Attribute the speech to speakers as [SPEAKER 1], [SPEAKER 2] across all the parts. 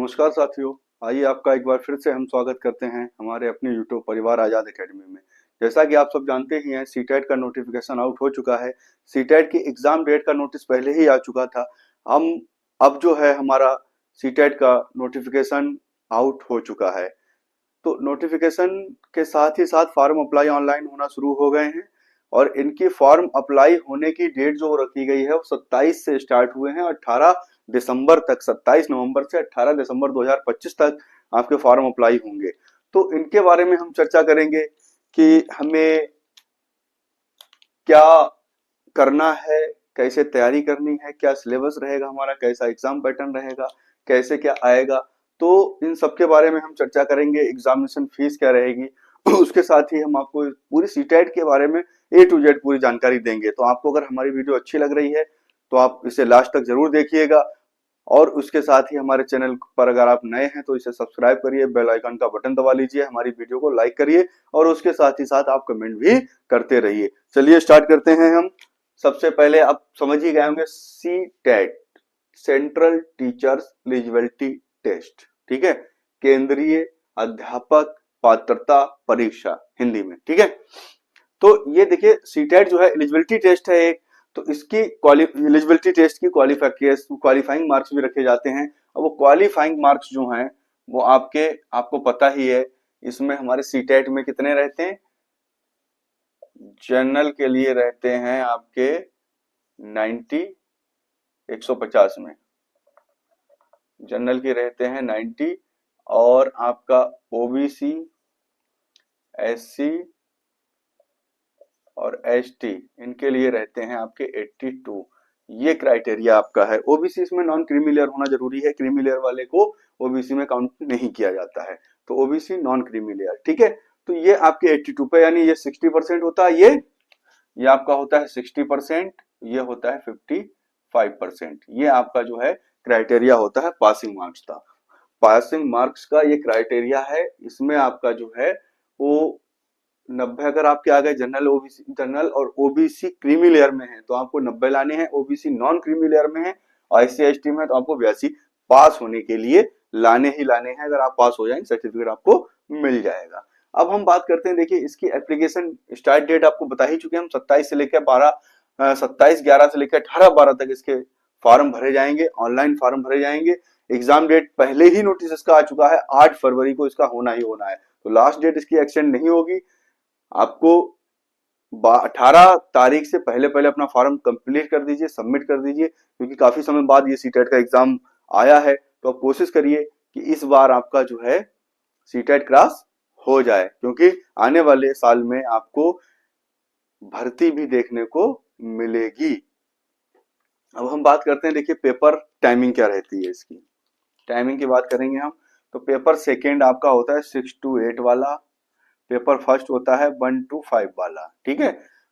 [SPEAKER 1] नमस्कार साथियों। आइए आपका एक बार फिर से हम स्वागत करते हैं हमारे अपने यूट्यूब परिवार आजाद एकेडमी में। जैसा कि आप सब जानते ही हैं, सीटेट का नोटिफिकेशन आउट हो चुका है। सीटेट की एग्जाम डेट का नोटिस पहले ही आ चुका था। हम अब जो है हमारा सीटेट का नोटिफिकेशन आउट हो चुका है। तो नोटिफिकेशन के साथ ही साथ फॉर्म अप्लाई ऑनलाइन होना शुरू हो गए हैं और इनकी फॉर्म अप्लाई होने की डेट जो रखी गई है वो 27 से स्टार्ट हुए हैं। 18 दिसंबर तक, 27 नवंबर से 18 दिसंबर 2025 तक आपके फॉर्म अप्लाई होंगे। तो इनके बारे में हम चर्चा करेंगे कि हमें क्या करना है, कैसे तैयारी करनी है, क्या सिलेबस रहेगा हमारा, कैसा एग्जाम पैटर्न रहेगा, कैसे क्या आएगा। तो इन सब के बारे में हम चर्चा करेंगे। एग्जामिनेशन फीस क्या रहेगी, उसके साथ ही हम आपको पूरी सीटेट के बारे में ए टू जेड पूरी जानकारी देंगे। तो आपको अगर हमारी वीडियो अच्छी लग रही है तो आप इसे लास्ट तक जरूर देखिएगा और उसके साथ ही हमारे चैनल पर अगर आप नए हैं तो इसे सब्सक्राइब करिए, बेल आइकन का बटन दबा लीजिए, हमारी वीडियो को लाइक करिए और उसके साथ ही साथ आप कमेंट भी करते रहिए। चलिए स्टार्ट करते हैं हम। सबसे पहले आप समझ ही गए होंगे, C TET, central teachers eligibility test, ठीक है, केंद्रीय अध्यापक पात्रता परीक्षा हिंदी में, ठीक है। तो ये देखिए, सीटेट जो है एलिजिबिलिटी टेस्ट है एक। तो इसकी एलिजिबिलिटी टेस्ट की क्वालिफाइंग मार्क्स भी रखे जाते हैं और वो क्वालिफाइंग मार्क्स जो हैं वो आपको पता ही है। इसमें हमारे सीटेट में कितने रहते हैं? जनरल के लिए रहते हैं आपके 90, 150 में जनरल के रहते हैं 90 और आपका ओबीसी, एससी और एसटी इनके लिए रहते हैं आपके 82। ये क्राइटेरिया आपका है। ओबीसी इसमें नॉन क्रीमी लेयर होना जरूरी है, क्रीमी लेयर वाले को ओबीसी में काउंट नहीं किया जाता है। तो ओबीसी नॉन क्रीमी लेयर, ठीक है। तो ये आपके 82 पे, यानी ये 60% होता है। ये आपका होता है 60%, ये होता है 55%। ये आपका जो है क्राइटेरिया होता है पासिंग मार्क्स का। पासिंग मार्क्स का ये क्राइटेरिया है। इसमें आपका जो है वो 90 अगर आपके आ गए जनरल, ओबीसी, जनरल और ओबीसी क्रीमी लेयर में है तो आपको 90 लाने हैं। ओबीसी नॉन क्रीमी लेयर में है और एससी एसटी में है तो आपको 82 पास होने के लिए लाने ही लाने हैं। अगर आप पास हो जाएंगे सर्टिफिकेट आपको मिल जाएगा। अब हम बात करते हैं, देखिए इसकी एप्लीकेशन स्टार्ट डेट आपको बता ही चुके हैं हम। 27 से लेकर 27/11 से लेकर 18/12 तक इसके फॉर्म भरे जाएंगे, ऑनलाइन फॉर्म भरे जाएंगे। एग्जाम डेट पहले ही नोटिस इसका आ चुका है, 8 फरवरी को इसका होना ही होना है। तो लास्ट डेट इसकी एक्सटेंड नहीं होगी। आपको 18 तारीख से पहले पहले अपना फॉर्म कंप्लीट कर दीजिए, सबमिट कर दीजिए, क्योंकि काफी समय बाद ये सीटेट का एग्जाम आया है। तो आप कोशिश करिए कि इस बार आपका जो है सीटेट क्रॉस हो जाए, क्योंकि आने वाले साल में आपको भर्ती भी देखने को मिलेगी। अब हम बात करते हैं, देखिए पेपर टाइमिंग क्या रहती है। इसकी टाइमिंग की बात करेंगे हम तो पेपर सेकेंड आपका होता है 6 to 8 वाला, पेपर फर्स्ट होता है 1 to 5 वाला, ठीक है।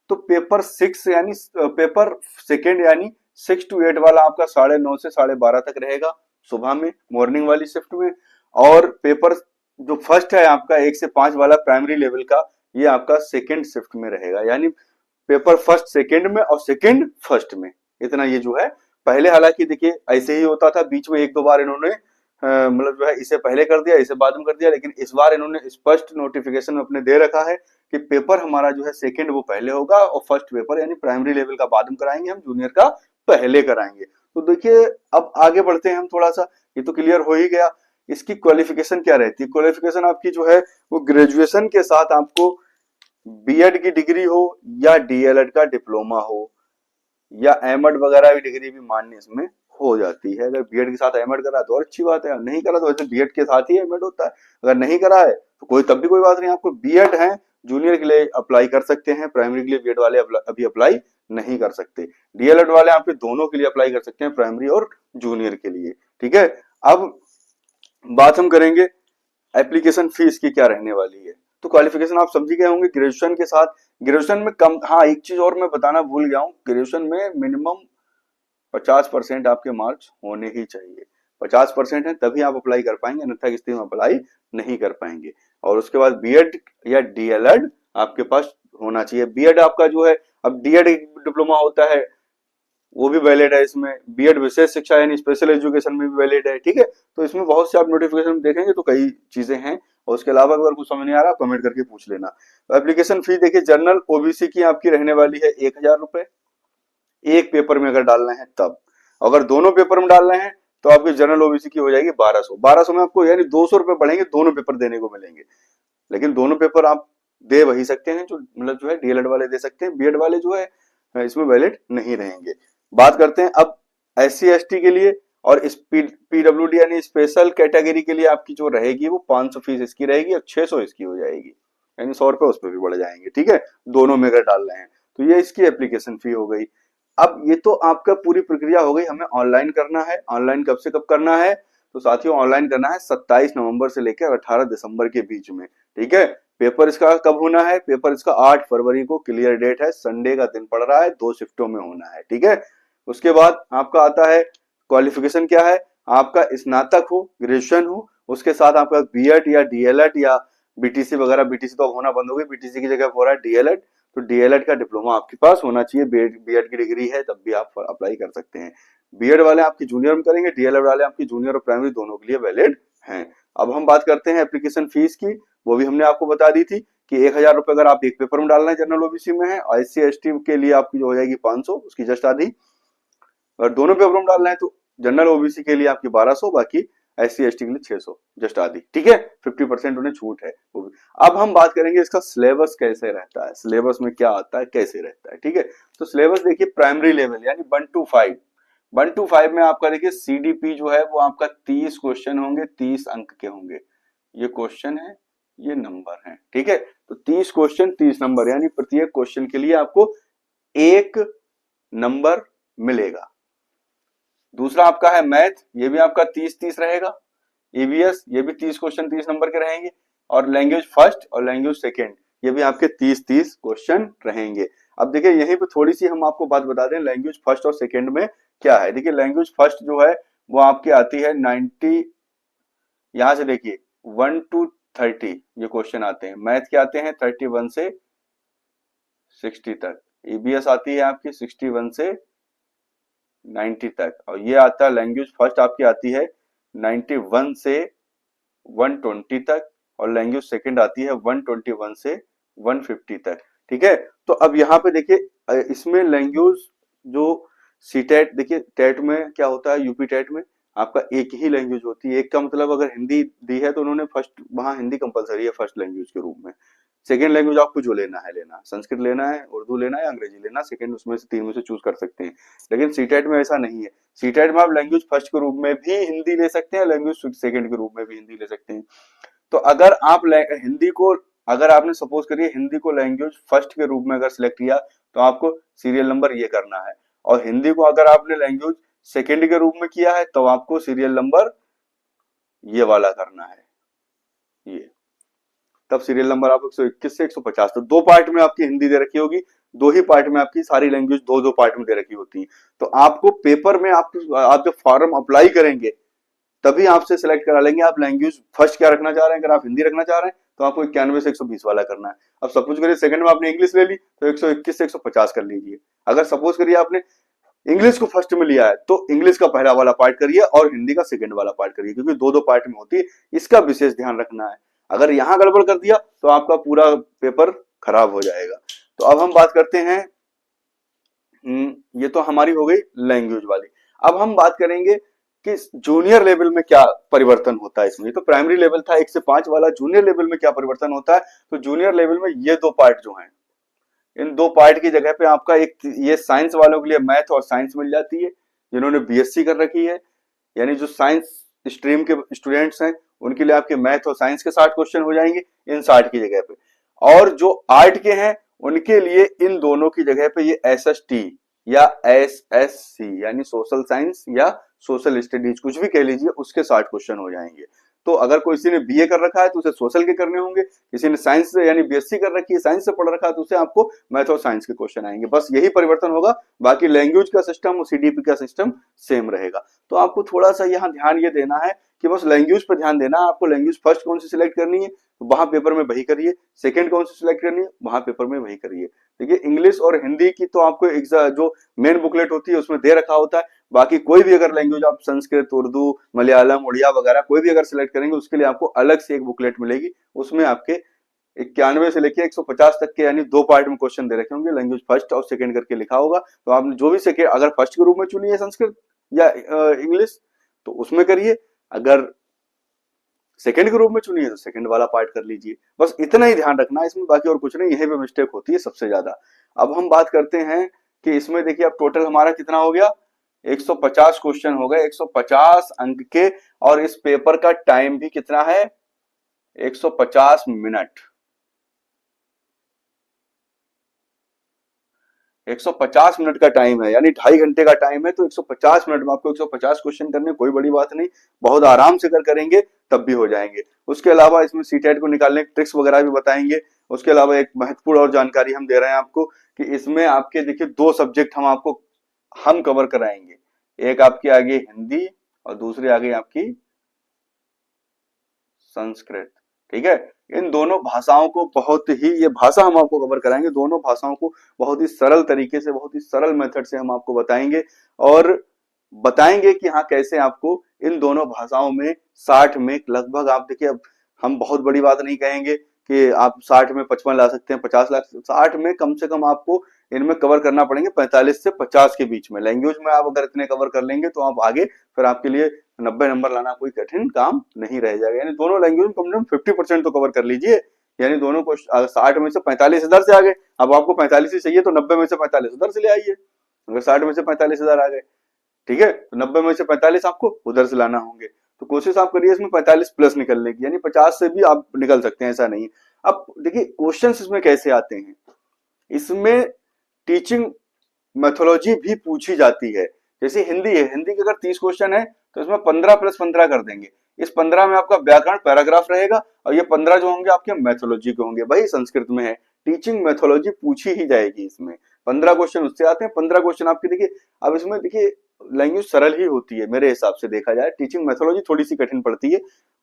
[SPEAKER 1] तो पेपर 6 यानी पेपर सेकेंड यानी 6 to 8 वाला आपका 9:30 से 12:30 तक रहेगा सुबह में, मॉर्निंग वाली शिफ्ट में। और पेपर जो फर्स्ट है आपका 1 से 5 वाला प्राइमरी लेवल का, ये आपका सेकेंड शिफ्ट में रहेगा। यानी पेपर फर्स्ट सेकेंड में और सेकेंड फर्स्ट में, इतना ये जो है। पहले हालांकि देखिए ऐसे ही होता था, बीच में एक दो बार इन्होंने मतलब जो है इसे पहले कर दिया, इसे बाद में कर दिया, लेकिन इस बार इन्होंने स्पष्ट नोटिफिकेशन में अपने दे रखा है कि पेपर हमारा जो है सेकंड वो पहले होगा और फर्स्ट पेपर यानी प्राइमरी लेवल का बाद में कराएंगे, हम जूनियर का पहले कराएंगे। तो देखिए अब आगे बढ़ते हैं हम थोड़ा सा। ये तो क्लियर हो ही गया। इसकी क्वालिफिकेशन क्या रहती है? क्वालिफिकेशन आपकी जो है वो ग्रेजुएशन के साथ आपको बीएड की डिग्री हो या डीएलएड का डिप्लोमा हो या एमएड वगैरह की डिग्री भी मान्य इसमें हो जाती है। अगर बीएड के साथ एमएड करा तो और अच्छी बात है, नहीं करा तो वैसे बीएड के साथ ही एमएड होता है। अगर नहीं करा है तो कोई तब भी कोई बात नहीं, आपको बीएड है जूनियर के लिए अप्लाई कर सकते हैं, प्राइमरी के लिए बीएड वाले अभी अप्लाई नहीं कर सकते। डीएलएड वाले आपके दोनों के लिए अप्लाई कर सकते हैं, प्राइमरी और जूनियर के लिए, ठीक है। अब बात हम करेंगे एप्लीकेशन फीस की क्या रहने वाली है। तो क्वालिफिकेशन आप समझ गए होंगे, ग्रेजुएशन के साथ। ग्रेजुएशन में कम, हाँ एक चीज और मैं बताना भूल गया हूँ, ग्रेजुएशन में मिनिमम 50% आपके मार्क्स होने ही चाहिए। 50% है तभी आप अप्लाई कर पाएंगे, अन्यथा की स्थिति में अप्लाई नहीं कर पाएंगे। और उसके बाद बीएड या डीएलएड आपके पास होना चाहिए। बीएड आपका जो है, अब डीएड डिप्लोमा होता है वो भी वैलिड है इसमें। बीएड विशेष शिक्षा यानी स्पेशल एजुकेशन में भी वैलिड है, ठीक है। तो इसमें बहुत से आप नोटिफिकेशन देखेंगे तो कई चीजें हैं, और उसके अलावा अगर कुछ समझ नहीं आ रहा कमेंट करके पूछ लेना। तो एप्लीकेशन फी देखिए, जनरल ओबीसी की आपकी रहने वाली है 1000 रुपए, एक पेपर में अगर डालना है तब। अगर दोनों पेपर में डालना है तो आपकी जनरल ओबीसी की हो जाएगी 1200। 1200 में आपको यानी 200 रुपए बढ़ेंगे, दोनों पेपर देने को मिलेंगे। लेकिन दोनों पेपर आप दे वही सकते हैं जो मतलब जो है डीएलएड वाले दे सकते हैं, बीएड वाले जो है इसमें वैलिड नहीं रहेंगे। बात करते हैं अब एससी एसटी के लिए, और इस पीडब्ल्यूडी यानी स्पेशल कैटेगरी के लिए आपकी जो रहेगी वो 500 फीस इसकी रहेगी और 600 इसकी हो जाएगी, यानी 100 रुपए उस पर भी बढ़ जाएंगे, ठीक है, दोनों में अगर डाल रहे हैं तो। ये इसकी एप्लीकेशन फी हो गई। अब ये तो आपका पूरी प्रक्रिया हो गई, हमें ऑनलाइन करना है। ऑनलाइन कब से कब करना है? तो साथियों ऑनलाइन करना है 27 नवंबर से लेकर 18 दिसंबर के बीच में, ठीक है। पेपर इसका कब होना है? पेपर इसका 8 फरवरी को क्लियर डेट है, संडे का दिन पड़ रहा है, 2 शिफ्टों में होना है, ठीक है। उसके बाद आपका आता है क्वालिफिकेशन क्या है, आपका स्नातक हो, ग्रेजुएशन हो, उसके साथ आपका बीएड या डीएलएड या बीटीसी वगैरह, बीटीसी तो अब होना बंद हो गई, बीटीसी की जगह हो रहा है डीएलएड, तो डीएलएड का डिप्लोमा आपके पास होना चाहिए। बीएड की डिग्री है तब भी आप अप्लाई कर सकते हैं। बीएड वाले आपकी जूनियर में करेंगे, डीएलएड वाले आपकी जूनियर और प्राइमरी दोनों के लिए वैलिड हैं। अब हम बात करते हैं एप्लीकेशन फीस की, वो भी हमने आपको बता दी थी कि 1000 रुपए अगर आप एक पेपर में डालना है जनरल ओबीसी में है, और एससी एसटी के लिए आपकी जो हो जाएगी 500, उसकी जस्ट आधी। अगर दोनों पेपर में डालना है तो जनरल ओबीसी के लिए आपकी 1200, बाकी एससी एसटी के लिए 600, जस्ट आधी, ठीक है। 50% उन्हें छूट है। अब हम बात करेंगे इसका सिलेबस कैसे रहता है, सिलेबस में क्या आता है, कैसे रहता है, ठीक है। तो सिलेबस देखिए, प्राइमरी लेवल यानी 1 to 5, 1 to 5 में आपका देखिए सीडीपी जो है वो आपका 30 क्वेश्चन होंगे, 30 अंक के होंगे। ये क्वेश्चन है, ये नंबर है, ठीक है। तो 30 क्वेश्चन 30 नंबर, यानी प्रत्येक क्वेश्चन के लिए आपको एक नंबर मिलेगा। दूसरा आपका है मैथ, ये भी आपका 30-30 रहेगा। ईवीएस, ये भी 30 क्वेश्चन 30 नंबर के रहेंगे। और लैंग्वेज फर्स्ट और लैंग्वेज सेकंड, ये भी आपके 30-30 क्वेश्चन रहेंगे। अब देखिए यहीं पे थोड़ी सी हम आपको बात बता दें, लैंग्वेज फर्स्ट और सेकंड में क्या है। देखिए लैंग्वेज फर्स्ट जो है वो आपकी आती है 90, यहां से देखिए 1 to 30 ये क्वेश्चन आते हैं। मैथ के आते हैं 31 से 60 तक। ईबीएस आती है आपकी 61 से 90 तक। और ये आता है लैंग्वेज फर्स्ट आपकी आती है 91 से 120 तक, और लैंग्वेज सेकंड आती है 121 से 150 तक, ठीक है। तो अब यहाँ पे देखिए इसमें लैंग्वेज जो सीटेट, देखिए टेट में क्या होता है, यूपी टेट में आपका एक ही लैंग्वेज होती है। एक का मतलब अगर हिंदी दी है तो उन्होंने फर्स्ट वहां हिंदी कंपलसरी है फर्स्ट लैंग्वेज के रूप में। सेकेंड लैंग्वेज आपको जो लेना है लेना, संस्कृत लेना है, उर्दू लेना है, अंग्रेजी लेना, सेकेंड उसमें से 3 में से चूज कर सकते हैं। लेकिन सीटेट में ऐसा नहीं है। सीटेट में आप लैंग्वेज फर्स्ट के रूप में भी हिंदी ले सकते हैं, लैंग्वेज सेकेंड के रूप में भी हिंदी ले सकते हैं। तो अगर आप हिंदी को, अगर आपने सपोज करिए हिंदी को लैंग्वेज फर्स्ट के रूप में अगर सिलेक्ट किया तो आपको सीरियल नंबर ये करना है, और हिंदी को अगर आपने लैंग्वेज सेकेंड के रूप में किया है तो आपको सीरियल नंबर ये वाला करना है, ये। तब सीरियल नंबर आप 121 से 150, तो 2 पार्ट में आपकी हिंदी दे रखी होगी, 2 ही पार्ट में आपकी सारी लैंग्वेज 2-2 पार्ट में दे रखी होती है। तो आपको पेपर में आप जब फॉर्म अप्लाई करेंगे तभी आपसे सिलेक्ट करा लेंगे आप लैंग्वेज फर्स्ट क्या रखना चाह रहे हैं। अगर आप हिंदी रखना चाह रहे हैं तो आपको 91 से 120 वाला करना है। अब सपोज करिए सेकंड में आपने इंग्लिश ले ली तो 121 से 150 कर लीजिए। अगर सपोज करिए आपने इंग्लिश को फर्स्ट में लिया है तो इंग्लिश का पहला वाला पार्ट करिए और हिंदी का सेकंड वाला पार्ट करिए, क्योंकि 2-2 पार्ट में होती है, इसका विशेष ध्यान रखना है। अगर यहां गड़बड़ कर दिया तो आपका पूरा पेपर खराब हो जाएगा। तो अब हम बात करते हैं, ये तो हमारी हो गई लैंग्वेज वाली। अब हम बात करेंगे कि जूनियर लेवल में क्या परिवर्तन होता है इसमें। तो प्राइमरी लेवल था 1 से 5 वाला, जूनियर लेवल में क्या परिवर्तन होता है। तो जूनियर लेवल में ये 2 पार्ट जो हैं, इन 2 पार्ट की जगह पे आपका एक ये साइंस वालों के लिए मैथ और साइंस मिल जाती है, जिन्होंने बीएससी कर रखी है, यानी जो साइंस स्ट्रीम के स्टूडेंट्स हैं उनके लिए आपके मैथ और साइंस के 60 क्वेश्चन हो जाएंगे इन 60 की जगह पे। और जो आर्ट के हैं उनके लिए इन दोनों की जगह पे ये एसएसटी या एसएससी यानी सोशल साइंस या सोशल स्टडीज कुछ भी कह लीजिए, उसके 60 क्वेश्चन हो जाएंगे। तो अगर किसी ने बीए कर रखा है तो उसे सोशल के करने होंगे, किसी ने साइंस से यानी बीएससी कर रखी है साइंस से पढ़ रखा है तो उसे आपको मैथ और साइंस के क्वेश्चन आएंगे। बस यही परिवर्तन होगा, बाकी लैंग्वेज का सिस्टम और सीडीपी का सिस्टम सेम रहेगा। तो आपको थोड़ा सा यहाँ ध्यान ये देना है कि बस लैंग्वेज पर ध्यान देना। आपको लैंग्वेज फर्स्ट कौन सी सिलेक्ट करनी है तो वहां पेपर में वही करिए, सेकंड कौन सी सिलेक्ट करनी है वहां पेपर में वही करिए। देखिए इंग्लिश और हिंदी की तो आपको जो मेन बुकलेट होती है उसमें दे रखा होता है, बाकी कोई भी अगर लैंग्वेज आप संस्कृत, उर्दू, मलयालम, उड़िया वगैरह कोई भी अगर सिलेक्ट करेंगे उसके लिए आपको अलग से एक बुकलेट मिलेगी। उसमें आपके 91 से लेके 150 तक के यानी 2 पार्ट में क्वेश्चन दे रखे होंगे, लैंग्वेज फर्स्ट और सेकंड करके लिखा होगा। तो आपने जो भी सेकंड अगर फर्स्ट के रूप में चुनी है संस्कृत या इंग्लिश तो उसमें करिए, अगर सेकंड के रूप में चुनी है तो सेकंड वाला पार्ट कर लीजिए। बस इतना ही ध्यान रखना है इसमें, बाकी और कुछ नहीं, यही पे मिस्टेक होती है सबसे ज्यादा। अब हम बात करते हैं कि इसमें देखिए अब टोटल हमारा कितना हो गया, 150 क्वेश्चन हो गए, 150 अंक के, और इस पेपर का टाइम भी कितना है 150 मिनट। 150 मिनट का टाइम है, यानी 2.5 घंटे का टाइम है, तो 150 मिनट में आपको 150 क्वेश्चन करने, कोई बड़ी बात नहीं, बहुत आराम से करेंगे तब भी हो जाएंगे। उसके अलावा इसमें सीटेट को निकालने के ट्रिक्स वगैरह भी बताएंगे। उसके अलावा एक महत्वपूर्ण और जानकारी हम दे रहे हैं आपको कि इसमें आपके देखिए 2 सब्जेक्ट हम कवर कराएंगे, एक आपकी आ गई हिंदी और दूसरी आ गई आपकी संस्कृत। ठीक है, इन दोनों भाषाओं को बहुत ही, ये भाषा हम आपको कवर कराएंगे, दोनों भाषाओं को बहुत ही सरल तरीके से, बहुत ही सरल मेथड से हम आपको बताएंगे, और बताएंगे कि हाँ कैसे आपको इन दोनों भाषाओं में 60 में लगभग, आप देखिए अब हम बहुत बड़ी बात नहीं कहेंगे कि आप 60 में 55 ला सकते हैं, 50 लाख, 60 में कम से कम आपको इनमें कवर करना पड़ेंगे 45 से 50 के बीच में। लैंग्वेज में आप अगर इतने कवर कर लेंगे तो आप आगे फिर आपके लिए 90 नंबर लाना कोई कठिन काम नहीं रह जाएगा। यानी दोनों लैंग्वेज में कम से कम 50% तो कवर कर लीजिए, यानी दोनों को 60 में से 45 इधर से आ गए, अब आपको 45 ही चाहिए तो 90 में से 45 उधर से ले आइए। अगर 60 में से 45 हजार आ गए, ठीक है, तो 90 में से 45 आपको उधर से लाना होंगे, तो कोशिश आप करिए इसमें 45 प्लस निकलने की, यानी 50 से भी आप निकल सकते हैं, ऐसा नहीं। अब देखिए क्वेश्चन इसमें कैसे आते हैं, इसमें टीचिंग मैथोलॉजी भी पूछी जाती है। जैसे हिंदी है, हिंदी के अगर 30 क्वेश्चन है तो इसमें 15 प्लस 15 कर देंगे, इस 15 में आपका व्याकरण पैराग्राफ रहेगा और ये 15 जो होंगे आपके मैथोलॉजी के होंगे। भाई संस्कृत में है, टीचिंग मैथोलॉजी पूछी ही जाएगी इसमें, 15 क्वेश्चन उससे आते हैं, 15 क्वेश्चन आपके देखिए। अब इसमें देखिए लैंग्वेज सरल ही होती है मेरे हिसाब से देखा जाए, टीचिंग मैथोलॉजी थोड़ी सी कठिन पड़ती है,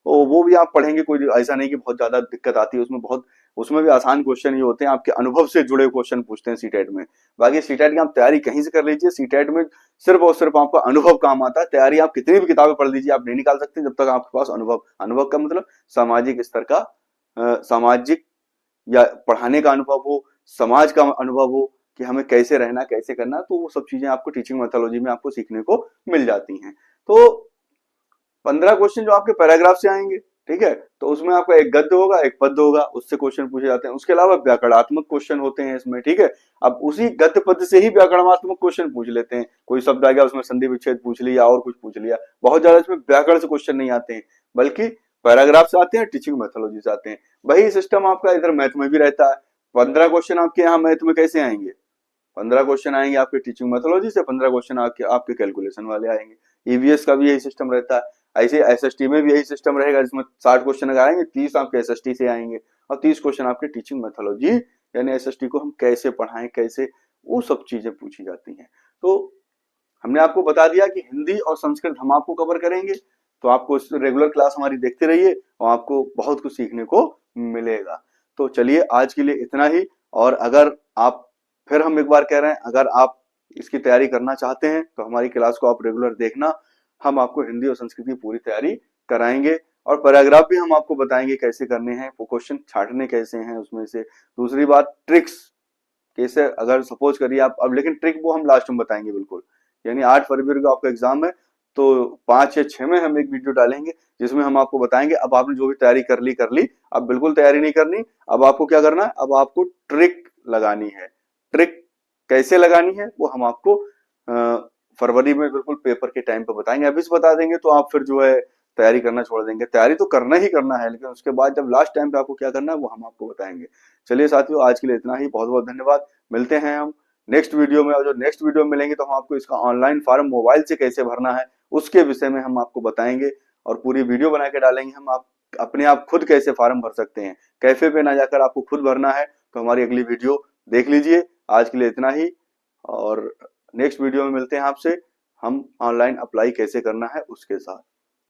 [SPEAKER 1] वो भी आप पढ़ेंगे, कोई ऐसा नहीं कि बहुत ज्यादा दिक्कत आती है उसमें, बहुत उसमें भी आसान क्वेश्चन ही होते हैं, आपके अनुभव से जुड़े क्वेश्चन पूछते हैं सीटेट में। बाकी सीटेट की आप तैयारी कहीं से कर लीजिए, सीटेट में सिर्फ और सिर्फ आपका अनुभव काम आता है। तैयारी आप कितनी भी किताबें पढ़ लीजिए आप नहीं निकाल सकते जब तक आपके पास अनुभव का मतलब सामाजिक स्तर का, सामाजिक या पढ़ाने का अनुभव हो, समाज का अनुभव हो कि हमें कैसे रहना कैसे करना, तो वो सब चीजें आपको टीचिंग मैथोलॉजी में आपको सीखने को मिल जाती हैं। तो 15 क्वेश्चन जो आपके पैराग्राफ से आएंगे, ठीक है, तो उसमें आपका एक गद्य होगा एक पद्य होगा, उससे क्वेश्चन पूछे जाते हैं। उसके अलावा व्याकरणात्मक क्वेश्चन होते हैं इसमें, ठीक है, अब उसी गद्य पद्य से ही व्याकरणात्मक क्वेश्चन पूछ लेते हैं, कोई शब्द आ गया उसमें संधि विच्छेद पूछ लिया और कुछ पूछ लिया, बहुत ज्यादा इसमें व्याकरण से क्वेश्चन नहीं आते हैं, बल्कि पैराग्राफ से आते हैं, टीचिंग मैथोलॉजी से आते हैं। वही सिस्टम आपका इधर मैथ में भी रहता है। 15 क्वेश्चन आपके यहाँ मैथ में कैसे आएंगे, 15 क्वेश्चन आएंगे आपके टीचिंग मैथोलॉजी से, 15 क्वेश्चन आपके कैलकुलेशन वाले आएंगे। ईवीएस का भी यही सिस्टम रहता है, ऐसे एसएसटी में भी यही सिस्टम रहेगा, जिसमें 60 क्वेश्चन अगर आएंगे 30 आपके एसएसटी से आएंगे और 30 क्वेश्चन आपके टीचिंग मैथोलॉजी, यानी एसएसटी को हम कैसे पढ़ाएं कैसे, वो सब चीजें पूछी जाती हैं। तो हमने आपको बता दिया कि हिंदी और संस्कृत हम आपको कवर करेंगे, तो आपको रेगुलर क्लास हमारी देखते रहिए और आपको बहुत कुछ सीखने को मिलेगा। तो चलिए आज के लिए इतना ही, और अगर आप, फिर हम एक बार कह रहे हैं, अगर आप इसकी तैयारी करना चाहते हैं तो हमारी क्लास को आप रेगुलर देखना, हम आपको हिंदी और संस्कृत की पूरी तैयारी कराएंगे और पैराग्राफ भी हम आपको बताएंगे कैसे करने हैं, वो क्वेश्चन छांटने कैसे हैं उसमें से। दूसरी बात ट्रिक्स कैसे, अगर सपोज करिए आप, अब लेकिन ट्रिक वो हम लास्ट में बताएंगे बिल्कुल, यानी 8 फरवरी को आपका एग्जाम है तो 5 या 6 में हम एक वीडियो डालेंगे जिसमें हम आपको बताएंगे अब आपने जो भी तैयारी कर ली, अब बिल्कुल तैयारी नहीं करनी, अब आपको क्या करना है, अब आपको ट्रिक लगानी है। ट्रिक कैसे लगानी है वो हम आपको फरवरी में बिल्कुल पेपर के टाइम पे बताएंगे, अभी से बता देंगे तो आप फिर जो है तैयारी करना छोड़ देंगे। तैयारी तो करना ही करना है, लेकिन उसके बाद जब लास्ट टाइम पे आपको क्या करना है वो हम आपको बताएंगे। चलिए साथियों आज के लिए इतना ही, बहुत बहुत धन्यवाद, मिलते हैं हम नेक्स्ट वीडियो में। और जो नेक्स्ट वीडियो में मिलेंगे तो हम आपको इसका ऑनलाइन फॉर्म मोबाइल से कैसे भरना है उसके विषय में हम आपको बताएंगे और पूरी वीडियो बना के डालेंगे। हम आप अपने आप खुद कैसे फॉर्म भर सकते हैं, कैफे पे ना जाकर आपको खुद भरना है, तो हमारी अगली वीडियो देख लीजिए। आज के लिए इतना ही, और नेक्स्ट वीडियो में मिलते हैं आपसे, हम ऑनलाइन अप्लाई कैसे करना है उसके साथ।